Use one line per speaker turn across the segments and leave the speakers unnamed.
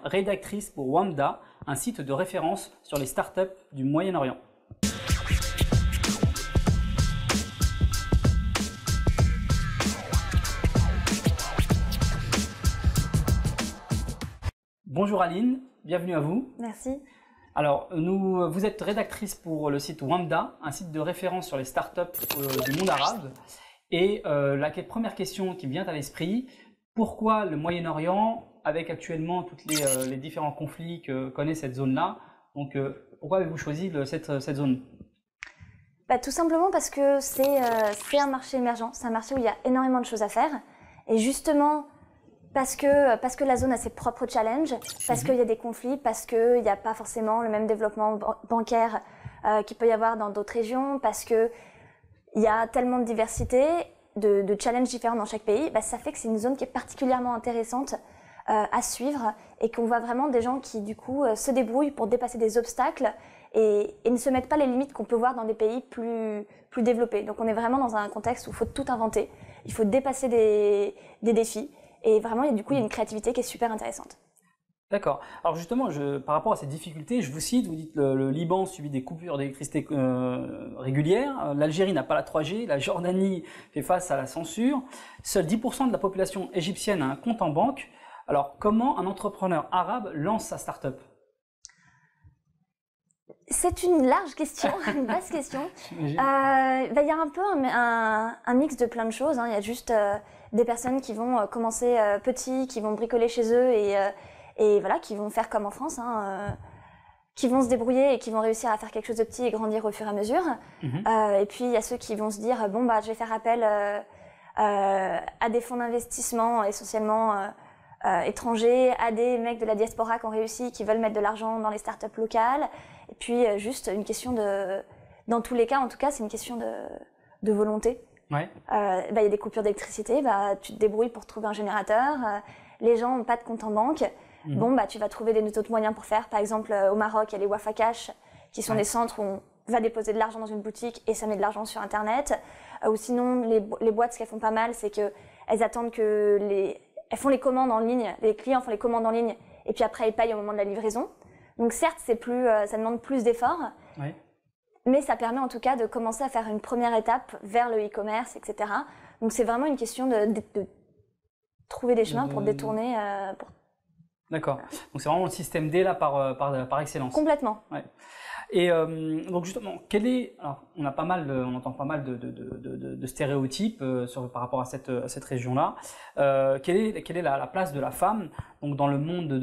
rédactrice pour WAMDA, un site de référence sur les startups du Moyen-Orient. Bonjour Aline, bienvenue à vous.
Merci.
Alors, vous êtes rédactrice pour le site WAMDA, un site de référence sur les startups du monde arabe. Et la première question qui me vient à l'esprit, pourquoi le Moyen-Orient, avec actuellement tous les différents conflits que connaît cette zone-là, donc pourquoi avez-vous choisi cette zone?
Tout simplement parce que c'est un marché émergent, c'est un marché où il y a énormément de choses à faire. Et justement, parce que la zone a ses propres challenges, parce qu'il y a des conflits, parce qu'il n'y a pas forcément le même développement bancaire qu'il peut y avoir dans d'autres régions, parce qu'il y a tellement de diversité, de challenges différents dans chaque pays, ça fait que c'est une zone qui est particulièrement intéressante à suivre et qu'on voit vraiment des gens qui du coup se débrouillent pour dépasser des obstacles et ne se mettent pas les limites qu'on peut voir dans des pays plus développés. Donc on est vraiment dans un contexte où il faut tout inventer, il faut dépasser des défis. Et vraiment, il y a une créativité qui est super intéressante.
D'accord. Alors justement, par rapport à ces difficultés, je vous cite, vous dites le Liban subit des coupures d'électricité régulières, l'Algérie n'a pas la 3G, la Jordanie fait face à la censure, seuls 10% de la population égyptienne a un compte en banque. Alors comment un entrepreneur arabe lance sa start-up?
C'est une large question, une vaste question. Il y a un peu un mix de plein de choses. Il y a juste des personnes qui vont commencer petits, qui vont bricoler chez eux et voilà, qui vont faire comme en France, qui vont se débrouiller et qui vont réussir à faire quelque chose de petit et grandir au fur et à mesure. Et puis il y a ceux qui vont se dire je vais faire appel à des fonds d'investissement essentiellement étrangers, à des mecs de la diaspora qui ont réussi, qui veulent mettre de l'argent dans les startups locales. Et puis juste une question dans tous les cas, en tout cas, c'est une question de volonté.
Ouais.
Y a des coupures d'électricité, tu te débrouilles pour trouver un générateur. Les gens n'ont pas de compte en banque. Tu vas trouver des autres moyens pour faire. Par exemple, au Maroc, il y a les Wafa Cash, qui sont des centres où on va déposer de l'argent dans une boutique et ça met de l'argent sur Internet. Ou sinon, les boîtes, ce qu'elles font pas mal, c'est qu'elles attendent elles font les commandes en ligne, les clients font les commandes en ligne et puis après ils payent au moment de la livraison. Donc certes, ça demande plus d'efforts, mais ça permet en tout cas de commencer à faire une première étape vers le e-commerce, etc. Donc c'est vraiment une question de trouver des chemins pour détourner.
D'accord. Donc c'est vraiment le système D là par excellence.
Complètement.
Ouais. Et donc justement, alors on entend pas mal de stéréotypes par rapport à cette région-là. Quelle est la place de la femme donc dans le monde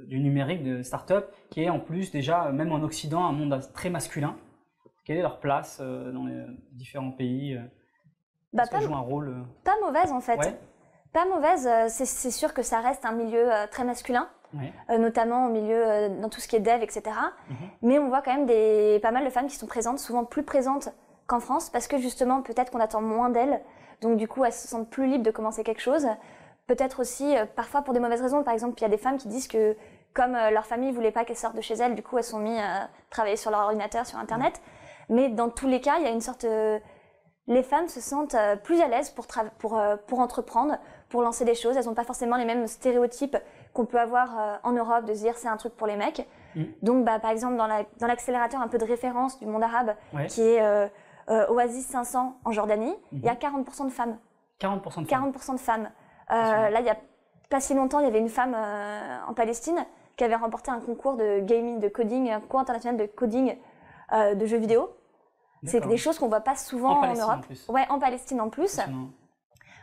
du numérique, de start-up, qui est en plus déjà, même en Occident, un monde très masculin? Quelle est leur place dans les différents pays? Est-ce qu'elles jouent un rôle
pas mauvaise en fait.
Ouais.
Pas mauvaise, c'est sûr que ça reste un milieu très masculin. Notamment au milieu dans tout ce qui est dev, etc. Mais on voit quand même pas mal de femmes qui sont présentes, souvent plus présentes qu'en France, parce que justement, peut-être qu'on attend moins d'elles, donc du coup, elles se sentent plus libres de commencer quelque chose. Peut-être aussi, parfois pour des mauvaises raisons, par exemple, il y a des femmes qui disent que comme leur famille voulait pas qu'elles sortent de chez elles, du coup, elles sont mises à travailler sur leur ordinateur, sur Internet. Mais dans tous les cas, il y a une sorte... les femmes se sentent plus à l'aise pour entreprendre, pour lancer des choses. Elles n'ont pas forcément les mêmes stéréotypes qu'on peut avoir en Europe, de se dire c'est un truc pour les mecs. Donc par exemple dans l'accélérateur un peu de référence du monde arabe, qui est Oasis 500 en Jordanie, il y a 40% de femmes.
40% de femmes.
40% de femmes. Là, il n'y a pas si longtemps, il y avait une femme en Palestine qui avait remporté un concours de gaming, de coding, un concours international de coding de jeux vidéo. C'est des choses qu'on voit pas souvent en Europe. En Palestine en plus.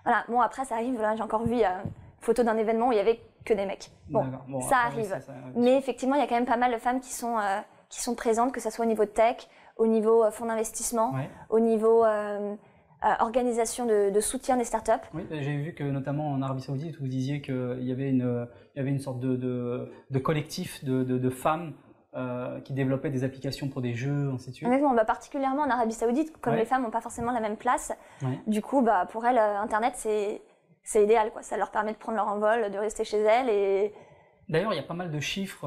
Voilà. Bon, après, ça arrive. Là, j'ai encore vu une photo d'un événement où il y avait que des mecs. Bon, ça arrive. Mais effectivement, il y a quand même pas mal de femmes qui sont présentes, que ce soit au niveau tech, au niveau fonds d'investissement, au niveau organisation de soutien des startups.
Oui, j'ai vu que notamment en Arabie Saoudite, vous disiez qu'il y avait une sorte de collectif de femmes qui développaient des applications pour des jeux, ainsi de suite.
Honnêtement, particulièrement en Arabie Saoudite, comme les femmes n'ont pas forcément la même place, du coup, pour elles, Internet, c'est idéal, quoi. Ça leur permet de prendre leur envol, de rester chez elles et...
D'ailleurs, il y a pas mal de chiffres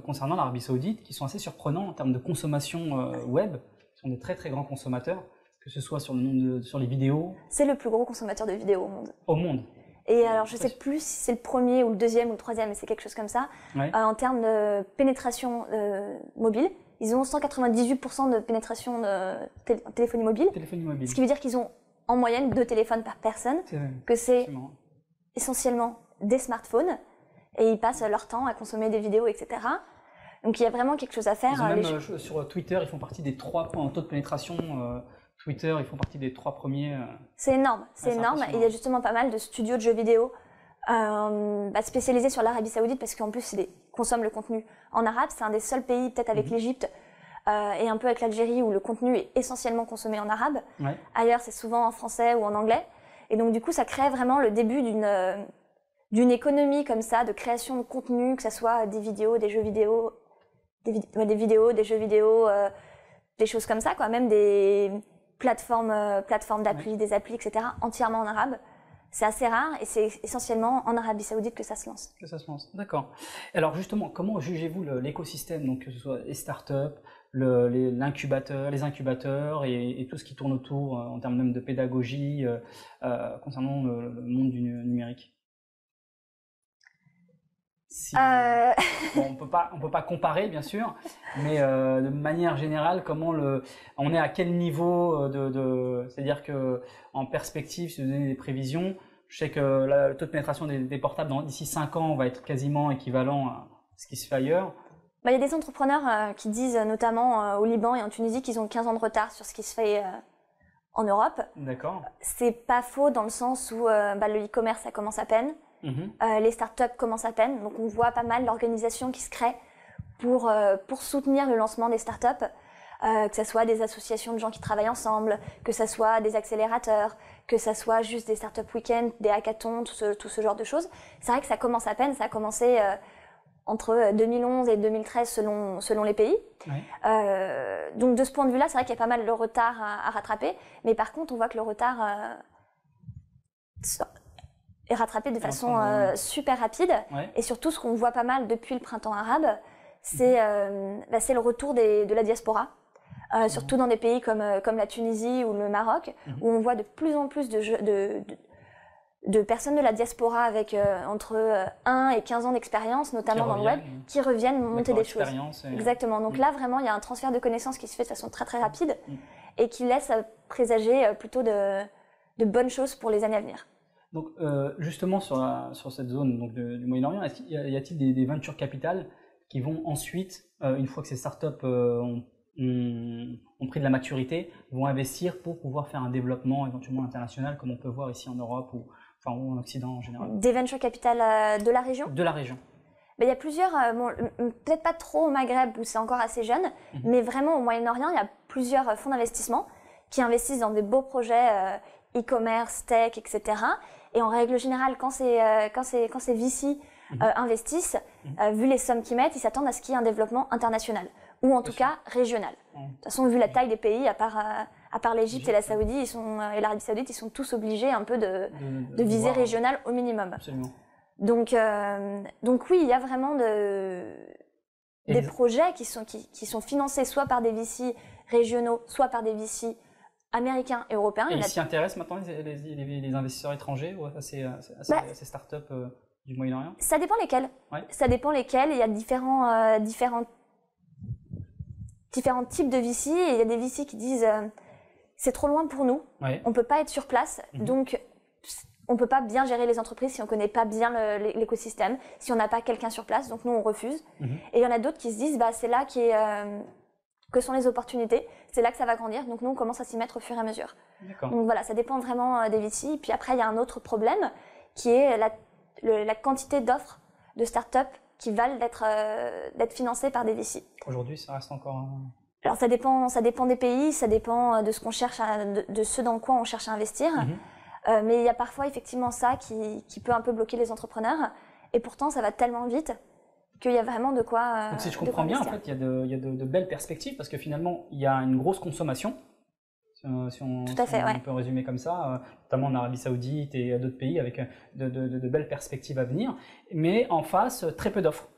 concernant l'Arabie Saoudite qui sont assez surprenants en termes de consommation web. Ils sont des très très grands consommateurs, que ce soit sur les vidéos.
C'est le plus gros consommateur de vidéos au monde.
Au monde.
Et alors, je ne sais plus si c'est le premier ou le deuxième ou le troisième, mais c'est quelque chose comme ça. En termes de pénétration mobile, ils ont 198% de pénétration de téléphonie mobile. Ce qui veut dire qu'ils ont en moyenne 2 téléphones par personne, que c'est essentiellement des smartphones, et ils passent leur temps à consommer des vidéos, etc. Donc il y a vraiment quelque chose à faire.
Sur Twitter, ils font partie des 3 en taux de pénétration. Twitter, ils font partie des 3 premiers.
C'est énorme, c'est énorme. Et il y a justement pas mal de studios de jeux vidéo spécialisés sur l'Arabie Saoudite, parce qu'en plus, ils consomment le contenu en arabe. C'est un des seuls pays, peut-être avec l'Égypte et un peu avec l'Algérie, où le contenu est essentiellement consommé en arabe. Ailleurs, c'est souvent en français ou en anglais. Et donc, du coup, ça crée vraiment le début d'une économie comme ça, de création de contenu, que ce soit des vidéos, des jeux vidéo, des jeux vidéo, des choses comme ça, quoi. Même des plateformes d'appli, des applis, etc., entièrement en arabe. C'est assez rare et c'est essentiellement en Arabie Saoudite que ça se lance.
D'accord. Alors justement, comment jugez-vous l'écosystème, donc que ce soit les startups, les incubateurs et tout ce qui tourne autour en termes même de pédagogie concernant le monde du numérique? Bon, on peut pas comparer bien sûr, mais de manière générale, on est à quel niveau c'est-à-dire que en perspective, si vous donnez des prévisions, je sais que le taux de pénétration des portables d'ici 5 ans va être quasiment équivalent à ce qui se fait ailleurs.
Il y a des entrepreneurs qui disent, notamment au Liban et en Tunisie, qu'ils ont 15 ans de retard sur ce qui se fait en Europe.
D'accord.
C'est pas faux dans le sens où le e-commerce, ça commence à peine. Les startups commencent à peine, donc on voit pas mal d'organisations qui se créent pour soutenir le lancement des startups, que ce soit des associations de gens qui travaillent ensemble, que ce soit des accélérateurs, que ce soit juste des startup week-ends, des hackathons, tout ce genre de choses. C'est vrai que ça commence à peine, ça a commencé entre 2011 et 2013 selon les pays. Donc de ce point de vue-là, c'est vrai qu'il y a pas mal de retard à rattraper, mais par contre on voit que le retard est rattrapé de façon super rapide. Et surtout, ce qu'on voit pas mal depuis le printemps arabe, c'est le retour de la diaspora. Surtout dans des pays comme la Tunisie ou le Maroc, où on voit de plus en plus de personnes de la diaspora avec entre 1 et 15 ans d'expérience, notamment dans le web, qui reviennent monter des choses. Exactement. Donc là, vraiment, il y a un transfert de connaissances qui se fait de façon très très rapide et qui laisse présager plutôt de bonnes choses pour les années à venir.
Donc justement sur cette zone donc du Moyen-Orient, y a-t-il des venture capital qui vont ensuite, une fois que ces startups ont pris de la maturité, vont investir pour pouvoir faire un développement éventuellement international comme on peut voir ici en Europe ou en Occident en général?
Des venture capital de la région?
De la région.
Il y a plusieurs, peut-être pas trop au Maghreb où c'est encore assez jeune, mais vraiment au Moyen-Orient, il y a plusieurs fonds d'investissement qui investissent dans des beaux projets e-commerce, tech, etc. Et en règle générale, quand ces VC investissent, vu les sommes qu'ils mettent, ils s'attendent à ce qu'il y ait un développement international, ou en tout cas régional. De toute façon, vu la taille des pays, à part l'Égypte et l'Arabie Saoudite, ils sont tous obligés un peu de viser régional au minimum.
Absolument.
Donc oui, il y a vraiment des projets qui sont financés soit par des VC régionaux, soit par des VC américains et européens.
Et ils s'y intéressent maintenant, les investisseurs étrangers à ces startups du Moyen-Orient? Ça dépend lesquels.
Ça dépend lesquels. Il y a différents types de VC. Et il y a des VC qui disent c'est trop loin pour nous, on ne peut pas être sur place, donc on ne peut pas bien gérer les entreprises si on ne connaît pas bien l'écosystème, si on n'a pas quelqu'un sur place, donc nous on refuse. Et il y en a d'autres qui se disent c'est là que sont les opportunités, c'est là que ça va grandir, donc nous on commence à s'y mettre au fur et à mesure. Donc voilà, ça dépend vraiment des VC. Puis après il y a un autre problème qui est la quantité d'offres de startups qui valent d'être financées par des VC.
Aujourd'hui ça reste encore...
Alors ça dépend des pays, ça dépend de ce qu'on cherche, de ce dans quoi on cherche à investir. Mais il y a parfois effectivement ça qui peut un peu bloquer les entrepreneurs. Et pourtant ça va tellement vite qu'il y a vraiment de quoi.
Donc si je comprends bien, en fait, il y a de belles perspectives parce que finalement, il y a une grosse consommation. Si on peut résumer comme ça, notamment en Arabie Saoudite et d'autres pays avec de belles perspectives à venir. Mais en face, très peu d'offres.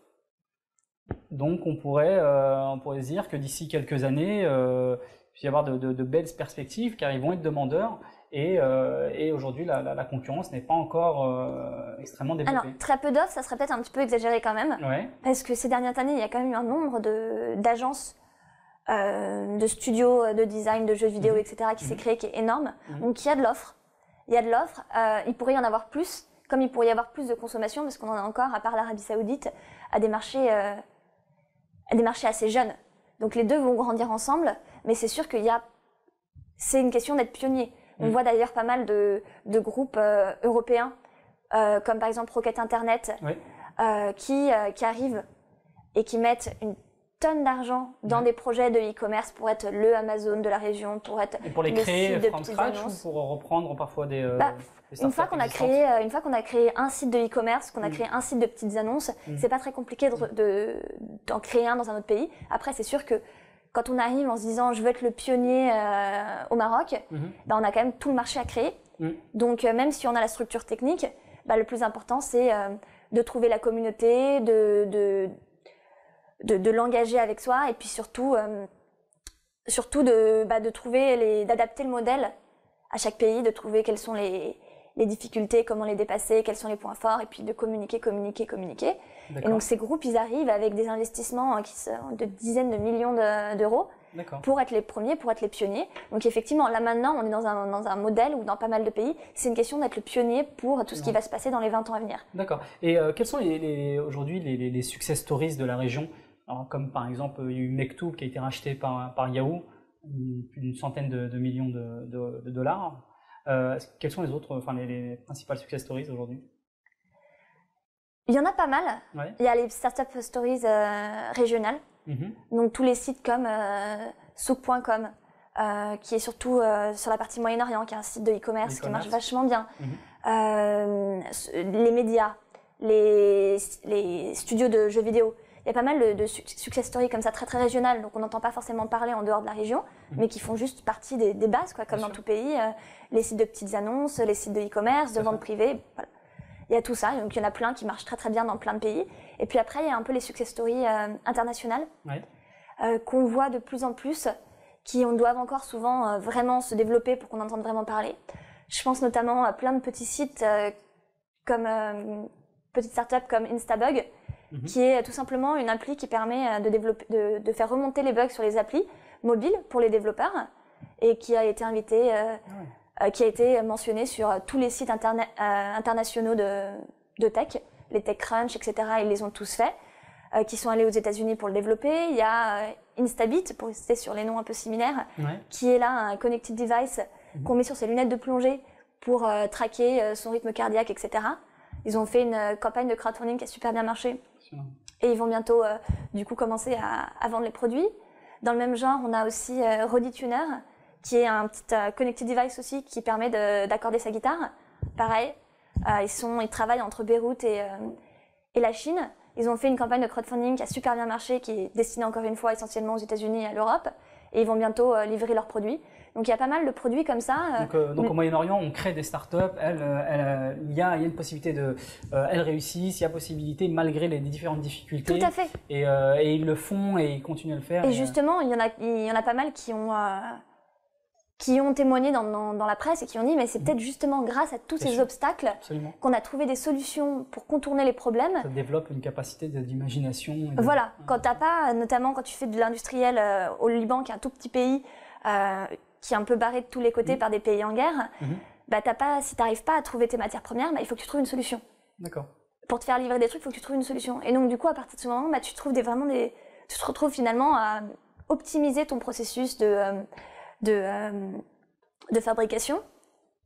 Donc on pourrait se dire que d'ici quelques années, il va y avoir de belles perspectives car ils vont être demandeurs et aujourd'hui la concurrence n'est pas encore extrêmement développée.
Alors, très peu d'offres, ça serait peut-être un petit peu exagéré quand même, parce que ces dernières années, il y a quand même eu un nombre d'agences, de studios de design, de jeux vidéo, etc., qui s'est créé, qui est énorme. Donc il y a de l'offre. Il pourrait y en avoir plus, comme il pourrait y avoir plus de consommation, parce qu'on en a encore, à part l'Arabie Saoudite, à des marchés assez jeunes. Donc les deux vont grandir ensemble, mais c'est sûr c'est une question d'être pionnier. On voit d'ailleurs pas mal de groupes européens, comme par exemple Rocket Internet, qui arrivent et qui mettent une tonne d'argent dans des projets de e-commerce pour être le Amazon de la région, pour être
et pour les créer from scratch ou pour reprendre parfois des
une fois qu'on a créé un site de e-commerce, qu'on a créé un site de petites annonces, c'est pas très compliqué d'en créer un dans un autre pays. Après, c'est sûr que quand on arrive en se disant je veux être le pionnier au Maroc, on a quand même tout le marché à créer. Donc même si on a la structure technique, le plus important c'est de trouver la communauté, de l'engager avec soi et puis surtout d'adapter le modèle à chaque pays, de trouver quelles sont les difficultés, comment les dépasser, quels sont les points forts et puis de communiquer. Et donc ces groupes, ils arrivent avec des investissements qui sont de dizaines de millions d'euros pour être les premiers, pour être les pionniers. Donc effectivement, là maintenant, on est dans un modèle où dans pas mal de pays, c'est une question d'être le pionnier pour tout ce qui va se passer dans les 20 ans à venir.
D'accord. Et quels sont aujourd'hui les success stories de la région? Alors, comme par exemple, il y a eu Mektoub qui a été racheté par Yahoo, plus d'une centaine de millions de dollars. Quels sont les principales success stories aujourd'hui?
Il y en a pas mal. Il y a les startup stories régionales. Donc tous les sites comme souk.com, qui est surtout sur la partie Moyen-Orient, qui est un site de e-commerce qui marche vachement bien. Les médias, les studios de jeux vidéo. Il y a pas mal de success stories comme ça, très très régionales, donc on n'entend pas forcément parler en dehors de la région, mais qui font juste partie des bases, comme dans tout pays. Les sites de petites annonces, les sites de e-commerce, de vente privée, voilà. Il y a tout ça, donc il y en a plein qui marchent très très bien dans plein de pays. Et puis après, il y a un peu les success stories internationales, qu'on voit de plus en plus, qui doivent encore souvent vraiment se développer pour qu'on entende vraiment parler. Je pense notamment à plein de petits sites petites startups comme Instabug, qui est tout simplement une appli qui permet de faire remonter les bugs sur les applis mobiles pour les développeurs et qui a été qui a été mentionné sur tous les sites internationaux de tech, les TechCrunch, etc. Ils les ont tous faits, qui sont allés aux États-Unis pour le développer. Il y a Instabit, pour rester sur les noms un peu similaires, qui est là un connected device qu'on met sur ses lunettes de plongée pour traquer son rythme cardiaque, etc. Ils ont fait une campagne de crowdfunding qui a super bien marché. Et ils vont bientôt du coup commencer à vendre les produits. Dans le même genre, on a aussi RoadiTuner, qui est un petit connected device aussi qui permet d'accorder sa guitare. Pareil, ils travaillent entre Beyrouth et la Chine. Ils ont fait une campagne de crowdfunding qui a super bien marché, qui est destinée encore une fois essentiellement aux États-Unis et à l'Europe. Et ils vont bientôt livrer leurs produits. Donc il y a pas mal de produits comme ça.
Donc au Moyen-Orient, on crée des startups. Il y a une possibilité elles réussissent. Il y a possibilité malgré les différentes difficultés.
Tout à fait.
Et ils le font et ils continuent à le faire.
Et justement, il y en a pas mal qui ont témoigné dans la presse et qui ont dit mais c'est peut-être justement grâce à tous ces obstacles qu'on a trouvé des solutions pour contourner les problèmes.
Ça développe une capacité d'imagination.
Voilà, notamment quand tu fais de l'industriel au Liban, qui est un tout petit pays, qui est un peu barré de tous les côtés par des pays en guerre, si tu n'arrives pas à trouver tes matières premières, il faut que tu trouves une solution.
D'accord.
Pour te faire livrer des trucs, il faut que tu trouves une solution. Et donc du coup, à partir de ce moment, tu te retrouves finalement à optimiser ton processus de fabrication.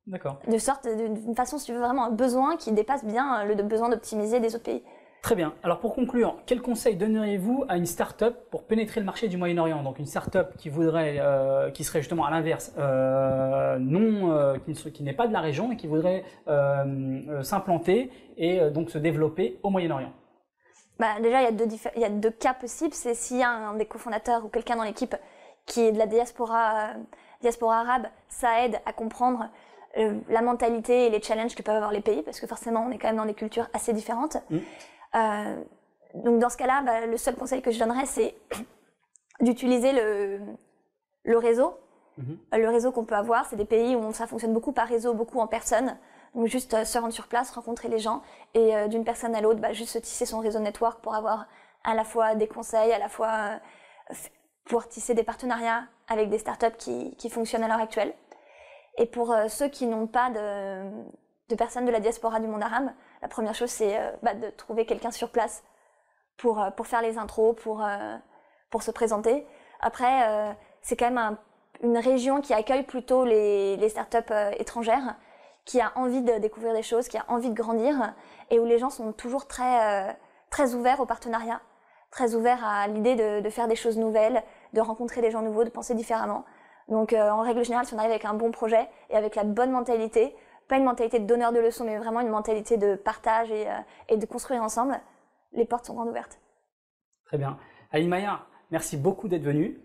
D'accord.
D'une façon, si tu veux, vraiment un besoin qui dépasse bien le besoin d'optimiser des autres pays.
Très bien. Alors pour conclure, quel conseil donneriez-vous à une start-up pour pénétrer le marché du Moyen-Orient? Donc une start-up qui serait justement à l'inverse, qui n'est pas de la région et qui voudrait s'implanter et donc se développer au Moyen-Orient.
Déjà, il y a deux cas possibles. C'est s'il y a un des cofondateurs ou quelqu'un dans l'équipe qui est de la diaspora arabe, ça aide à comprendre la mentalité et les challenges que peuvent avoir les pays, parce que forcément, on est quand même dans des cultures assez différentes. Donc dans ce cas-là, le seul conseil que je donnerais, c'est d'utiliser le réseau Le réseau qu'on peut avoir, c'est des pays où ça fonctionne beaucoup par réseau, beaucoup en personne. Donc juste se rendre sur place, rencontrer les gens et d'une personne à l'autre, juste se tisser son réseau network pour avoir à la fois des conseils, à la fois pour tisser des partenariats avec des startups qui fonctionnent à l'heure actuelle. Et pour ceux qui n'ont pas de personnes de la diaspora du monde arabe, la première chose c'est de trouver quelqu'un sur place pour faire les intros, pour se présenter. Après, c'est quand même une région qui accueille plutôt les startups étrangères, qui a envie de découvrir des choses, qui a envie de grandir, et où les gens sont toujours très ouverts au partenariat, très ouverts à l'idée de faire des choses nouvelles, de rencontrer des gens nouveaux, de penser différemment. Donc en règle générale, si on arrive avec un bon projet et avec la bonne mentalité, pas une mentalité de donneur de leçons, mais vraiment une mentalité de partage et de construire ensemble, les portes sont grandes ouvertes.
Très bien. Aline Maya, merci beaucoup d'être venue.